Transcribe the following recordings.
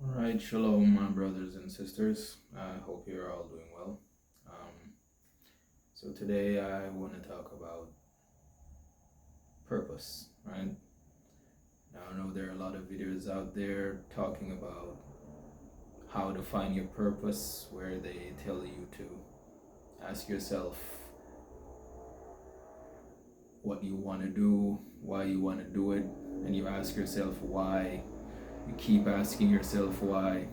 All right, shalom, my brothers and sisters. I hope you're all doing well. So today I want to talk about purpose, right? Now I know there are a lot of videos out there talking about how to find your purpose, where they tell you to ask yourself what you want to do, why you want to do it, and you ask yourself why. You keep asking yourself why,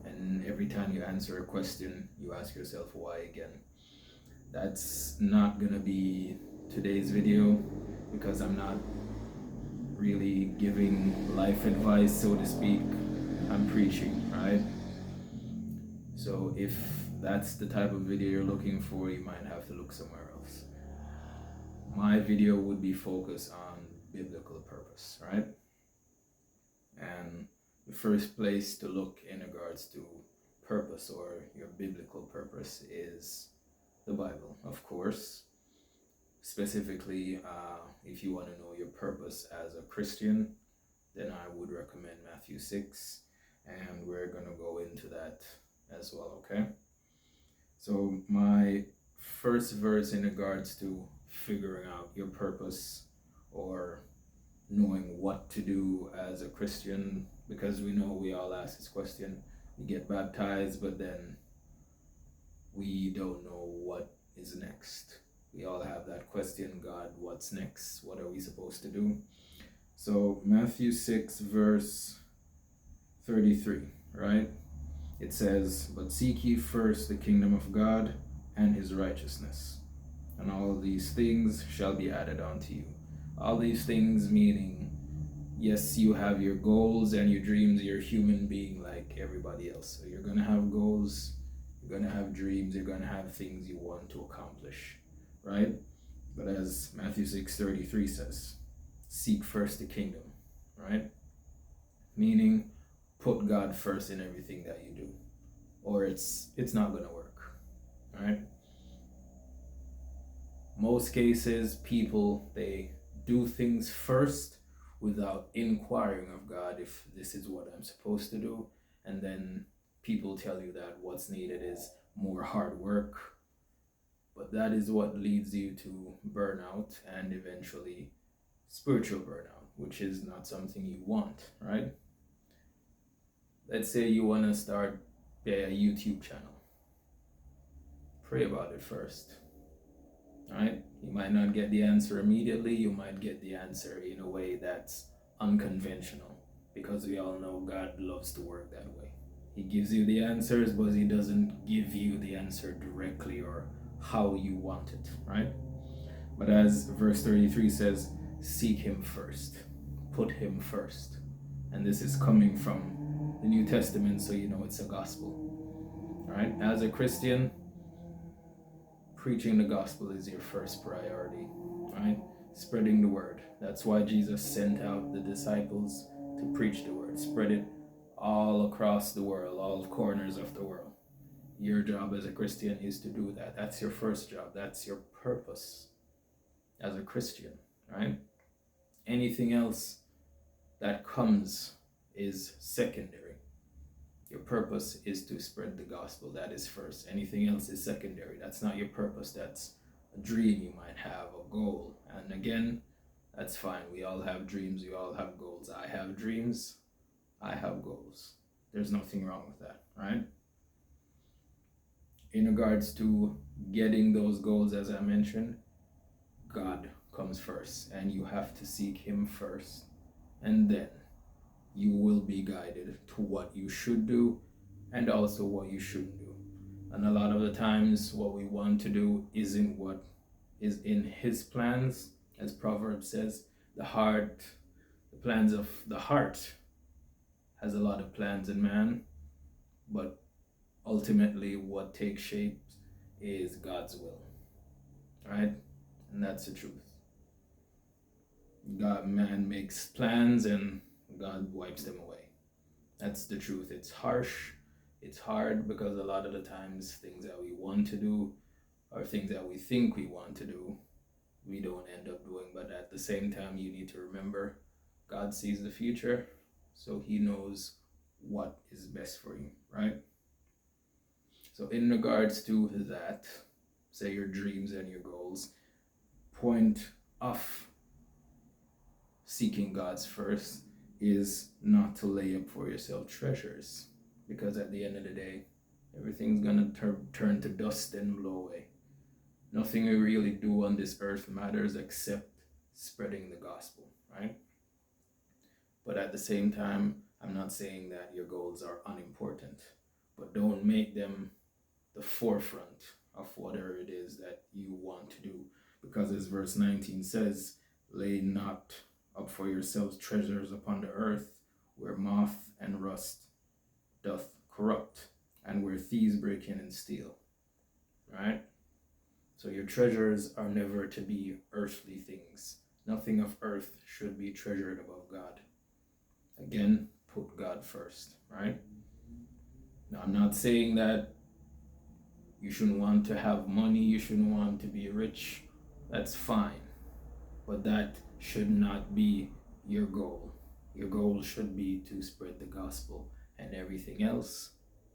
and every time you answer a question, you ask yourself why again. That's not gonna be today's video because I'm not really giving life advice, so to speak. I'm preaching, right? So if that's the type of video you're looking for, you might have to look somewhere else. My video would be focused on biblical purpose, right? And the first place to look in regards to purpose or your biblical purpose is the Bible, of course. Specifically, if you want to know your purpose as a Christian, then I would recommend Matthew 6, and we're going to go into that as well, okay? So, my first verse in regards to figuring out your purpose or knowing what to do as a Christian, because we know we all ask this question. We get baptized, but then we don't know what is next. We all have that question, God, what's next? What are we supposed to do? So, Matthew 6, verse 33, right? It says, "But seek ye first the kingdom of God and his righteousness, and all these things shall be added unto you." All these things meaning, yes, you have your goals and your dreams. You're a human being like everybody else. So, you're going to have goals, you're going to have dreams, you're going to have things you want to accomplish, right? But as Matthew 6:33 says, seek first the kingdom, right? Meaning put God first in everything that you do, or it's not going to work, right? Most cases people they do things first without inquiring of God if this is what I'm supposed to do, and then people tell you that what's needed is more hard work, but that is what leads you to burnout and eventually spiritual burnout, which is not something you want, right? Let's say you want to start a YouTube channel. Pray about it first, right? You might not get the answer immediately, you might get the answer in a way that's unconventional, because we all know God loves to work that way. He gives you the answers, but he doesn't give you the answer directly or how you want it, right? But as verse 33 says, seek him first, put him first. And this is coming from the New Testament, so you know it's a gospel, right? As a Christian, preaching the gospel is your first priority, right? Spreading the word. That's why Jesus sent out the disciples to preach the word, spread it all across the world, all corners of the world. Your job as a Christian is to do that. That's your first job. That's your purpose as a Christian, right? Anything else that comes is secondary. Your purpose is to spread the gospel. That is first. Anything else is secondary. That's not your purpose. That's a dream you might have, a goal. And again, that's fine. We all have dreams. We all have goals. I have dreams. I have goals. There's nothing wrong with that, right? In regards to getting those goals, as I mentioned, God comes first, and you have to seek him first, and then you will be guided to what you should do and also what you shouldn't do. And a lot of the times, what we want to do isn't what is in his plans. As Proverbs says, the plans of the heart has a lot of plans in man, but ultimately what takes shape is God's will, right? And that's the truth. Man makes plans and God wipes them away. That's the truth. It's harsh, it's hard, because a lot of the times things that we want to do or things that we think we want to do, we don't end up doing. But at the same time, you need to remember God sees the future, so he knows what is best for you, right? So in regards to that, say your dreams and your goals, point of seeking God's first is not to lay up for yourself treasures, because at the end of the day, everything's gonna turn to dust and blow away. Nothing we really do on this earth matters except spreading the gospel, right? But at the same time, I'm not saying that your goals are unimportant, but don't make them the forefront of whatever it is that you want to do. Because as verse 19 says, lay not up for yourselves treasures upon the earth, where moth and rust doth corrupt, and where thieves break in and steal, right? So your treasures are never to be earthly things. Nothing of earth should be treasured above God. Again, put God first, right? Now, I'm not saying that you shouldn't want to have money, you shouldn't want to be rich. That's fine. But that should not be your goal. Your goal should be to spread the gospel, and everything else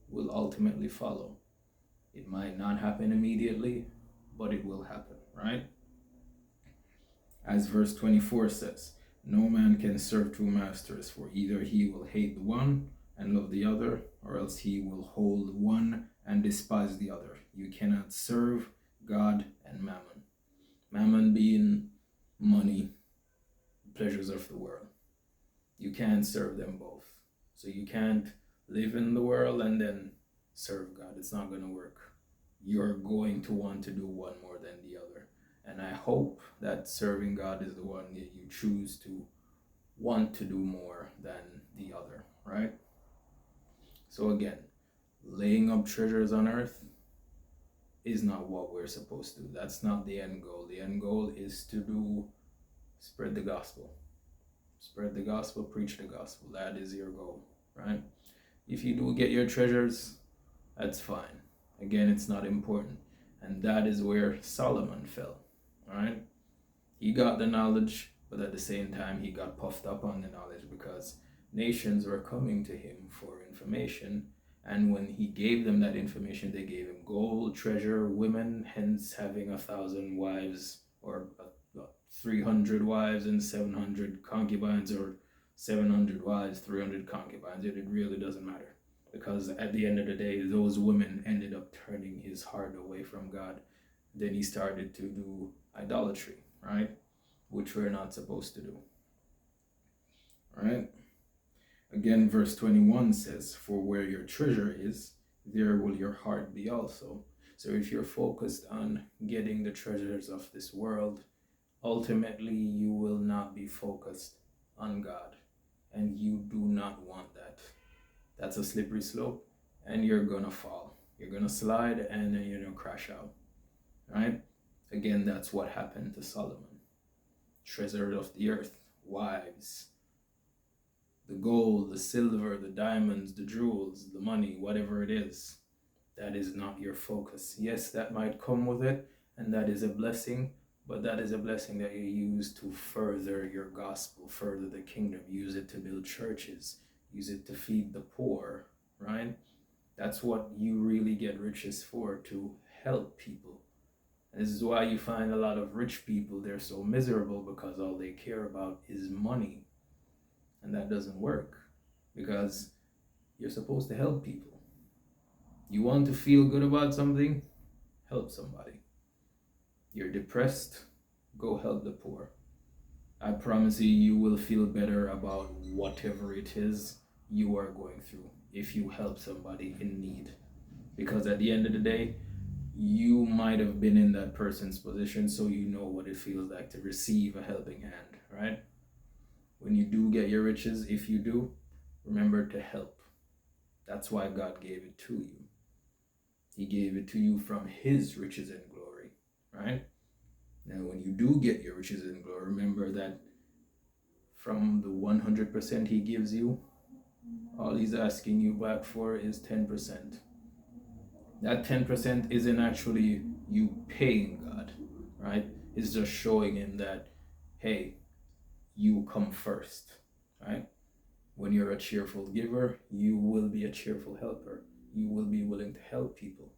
will ultimately follow. It might not happen immediately, but it will happen, right? As verse 24 says, no man can serve two masters, for either he will hate the one and love the other, or else he will hold one and despise the other. You cannot serve God and mammon. Mammon being money, pleasures of the world. You can't serve them both. So you can't live in the world and then serve God. It's not going to work. You're going to want to do one more than the other. And I hope that serving God is the one that you choose to want to do more than the other, right? So again, laying up treasures on earth is not what we're supposed to do. That's not the end goal. The end goal is to spread the gospel. Spread the gospel, preach the gospel. That is your goal, right? If you do get your treasures, that's fine. Again, it's not important. And that is where Solomon fell, right? He got the knowledge, but at the same time, he got puffed up on the knowledge because nations were coming to him for information. And when he gave them that information, they gave him gold, treasure, women, hence having 1,000 wives or 300 wives and 700 concubines, or 700 wives, 300 concubines. It really doesn't matter, because at the end of the day, those women ended up turning his heart away from God. Then he started to do idolatry, right? Which we're not supposed to do, right? Again, verse 21 says, for where your treasure is, there will your heart be also. So if you're focused on getting the treasures of this world, ultimately you will not be focused on God. And you do not want that. That's a slippery slope, and you're gonna fall. You're gonna slide, and then you're gonna crash out, right? Again, that's what happened to Solomon. Treasure of the earth, wives, the gold, the silver, the diamonds, the jewels, the money, whatever it is. That is not your focus. Yes, that might come with it, and that is a blessing, but that is a blessing that you use to further your gospel, further the kingdom. Use it to build churches, use it to feed the poor, right? That's what you really get riches for, to help people. And this is why you find a lot of rich people, they're so miserable, because all they care about is money. And that doesn't work, because you're supposed to help people. You want to feel good about something? Help somebody. You're depressed? Go help the poor. I promise you, you will feel better about whatever it is you are going through if you help somebody in need. Because at the end of the day, you might have been in that person's position, so you know what it feels like to receive a helping hand, right? When you do get your riches, if you do, remember to help. That's why God gave it to you. He gave it to you from his riches and glory, right? Now, when you do get your riches and glory, remember that from the 100% he gives you, all he's asking you back for is 10%. That 10% isn't actually you paying God, right? It's just showing him that, hey, you come first, right? When you're a cheerful giver, you will be a cheerful helper. You will be willing to help people.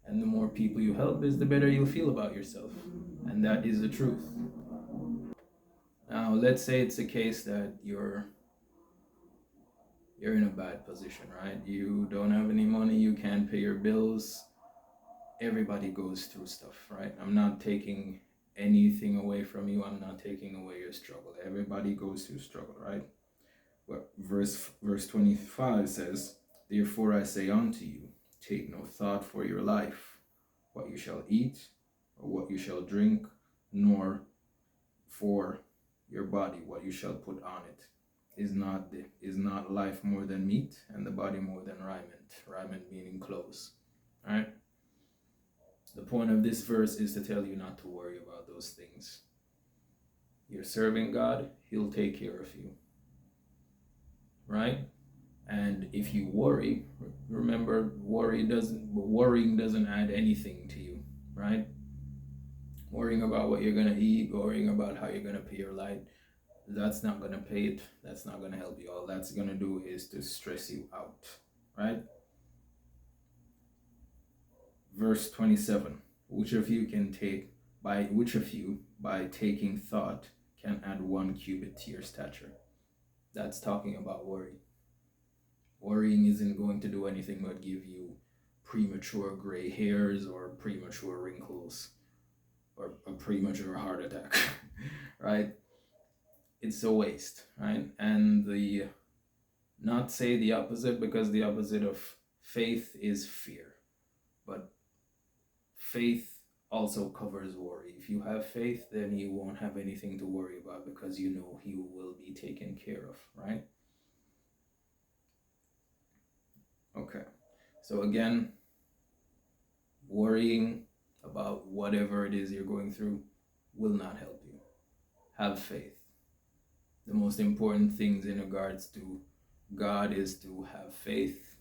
And the more people you help is the better you'll feel about yourself. And that is the truth. Now, let's say it's a case that you're in a bad position, right? You don't have any money, you can't pay your bills. Everybody goes through stuff, right? I'm not taking anything away from you. I'm not taking away your struggle. Everybody goes through struggle, right? But verse 25 says, "Therefore I say unto you, take no thought for your life, what you shall eat, or what you shall drink, nor for your body, what you shall put on it. Is not life more than meat, and the body more than raiment?" Raiment meaning clothes, right? The point of this verse is to tell you not to worry about those things. You're serving God, He'll take care of you, right? And if you worry, remember, worrying doesn't add anything to you, right? Worrying about what you're gonna eat, worrying about how you're gonna pay your light, that's not gonna pay it. That's not gonna help you. All that's gonna do is to stress you out, right? Verse 27, which of you by taking thought can add 1 cubit to your stature? That's talking about worry. Worrying isn't going to do anything but give you premature gray hairs or premature wrinkles or a premature heart attack, right? It's a waste, right? And not say the opposite, because the opposite of faith is fear. But faith also covers worry. If you have faith, then you won't have anything to worry about, because you know He will be taken care of, right? Okay, so again, worrying about whatever it is you're going through will not help you. Have faith. The most important things in regards to God is to have faith,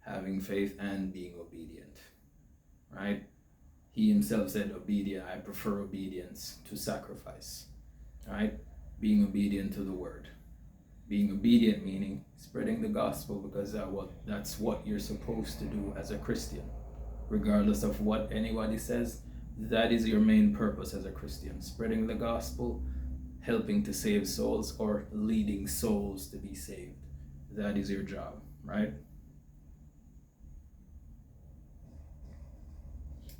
having faith, and being obedient, right? He Himself said, I prefer obedience to sacrifice, right? Being obedient to the word. Being obedient meaning spreading the gospel, because that's what you're supposed to do as a Christian. Regardless of what anybody says, that is your main purpose as a Christian. Spreading the gospel, helping to save souls, or leading souls to be saved. That is your job, right?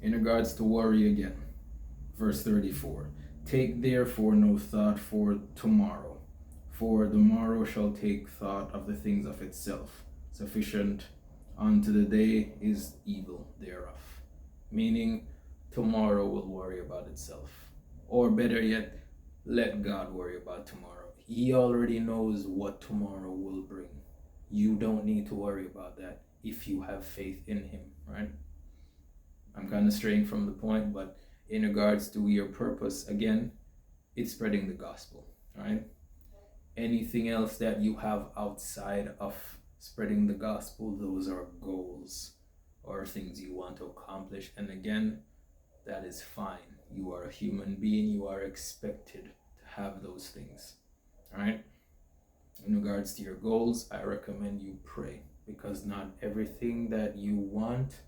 In regards to worry again, verse 34, "Take therefore no thought for tomorrow, for the morrow shall take thought of the things of itself. Sufficient unto the day is evil thereof." Meaning, tomorrow will worry about itself. Or better yet, let God worry about tomorrow. He already knows what tomorrow will bring. You don't need to worry about that if you have faith in Him, right? I'm kind of straying from the point, but in regards to your purpose, again, it's spreading the gospel, right? Anything else that you have outside of spreading the gospel, those are goals or things you want to accomplish. And again, that is fine. You are a human being. You are expected to have those things, all right? In regards to your goals, I recommend you pray, because not everything that you want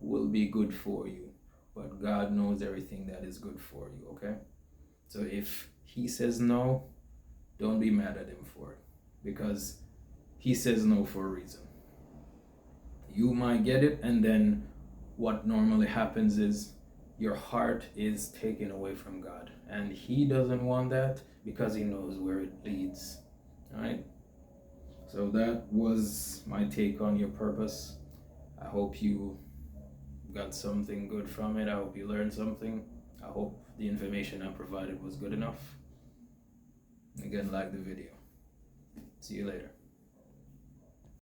will be good for you, but God knows everything that is good for you, okay? So if He says no, don't be mad at Him for it, because He says no for a reason. You might get it, and then what normally happens is your heart is taken away from God, and He doesn't want that, because He knows where it leads, all right? So that was my take on your purpose. I hope you got something good from it. I hope you learned something. I hope the information I provided was good enough. Again, like the video. See you later.